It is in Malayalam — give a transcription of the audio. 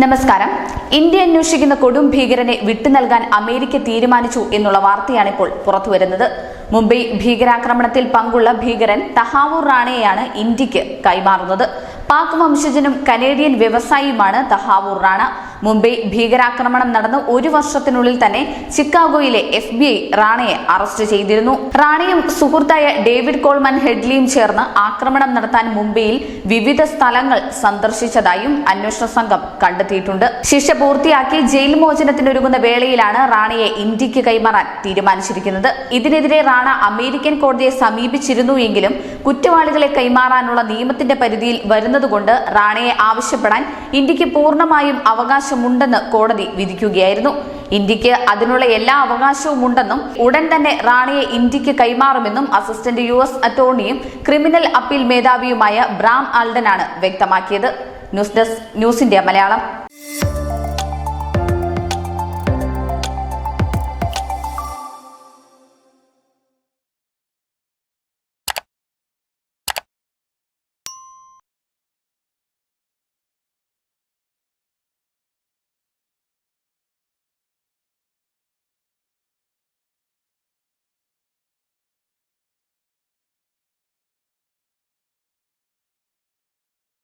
നമസ്കാരം. ഇന്ത്യ അന്വേഷിക്കുന്ന കൊടും ഭീകരനെ വിട്ടുനൽകാൻ അമേരിക്ക തീരുമാനിച്ചു എന്നുള്ള വാർത്തയാണ് ഇപ്പോൾ പുറത്തുവരുന്നത്. മുംബൈ ഭീകരാക്രമണത്തിൽ പങ്കുള്ള ഭീകരൻ തഹാവൂർ റാണയെയാണ് ഇന്ത്യക്ക് കൈമാറുന്നത്. പാക് വംശജനും കനേഡിയൻ വ്യവസായിയുമാണ് തഹാവൂർ റാണ. മുംബൈ ഭീകരാക്രമണം നടന്ന ഒരു വർഷത്തിനുള്ളിൽ തന്നെ ചിക്കാഗോയിലെ FBI റാണയെ അറസ്റ്റ് ചെയ്തിരുന്നു. റാണയും സുഹൃത്തായ ഡേവിഡ് കോൾമാൻ ഹെഡ്ലിയും ചേർന്ന് ആക്രമണം നടത്താൻ മുംബൈയിൽ വിവിധ സ്ഥലങ്ങൾ സന്ദർശിച്ചതായും അന്വേഷണ സംഘം കണ്ടെത്തിയിട്ടുണ്ട്. ശിക്ഷ പൂർത്തിയാക്കി ജയിൽ മോചനത്തിനൊരുങ്ങുന്ന വേളയിലാണ് റാണയെ ഇന്ത്യക്ക് കൈമാറാൻ തീരുമാനിച്ചിരിക്കുന്നത്. ഇതിനെതിരെ റാണ അമേരിക്കൻ കോടതിയെ സമീപിച്ചിരുന്നു എങ്കിലും കുറ്റവാളികളെ കൈമാറാനുള്ള നിയമത്തിന്റെ പരിധിയിൽ വരുന്നതുകൊണ്ട് റാണയെ ആവശ്യപ്പെടാൻ ഇന്ത്യക്ക് പൂർണ്ണമായും അവകാശമുണ്ടെന്ന് കോടതി വിധിക്കുകയായിരുന്നു. ഇന്ത്യക്ക് അതിനുള്ള എല്ലാ അവകാശവും ഉണ്ടെന്നും ഉടൻ തന്നെ റാണയെ ഇന്ത്യക്ക് കൈമാറുമെന്നും അസിസ്റ്റന്റ് US അറ്റോർണിയും ക്രിമിനൽ അപ്പീൽ മേധാവിയുമായ ബ്രാം ആൽഡനാണ് വ്യക്തമാക്കിയത്. News desk news India Malayalam.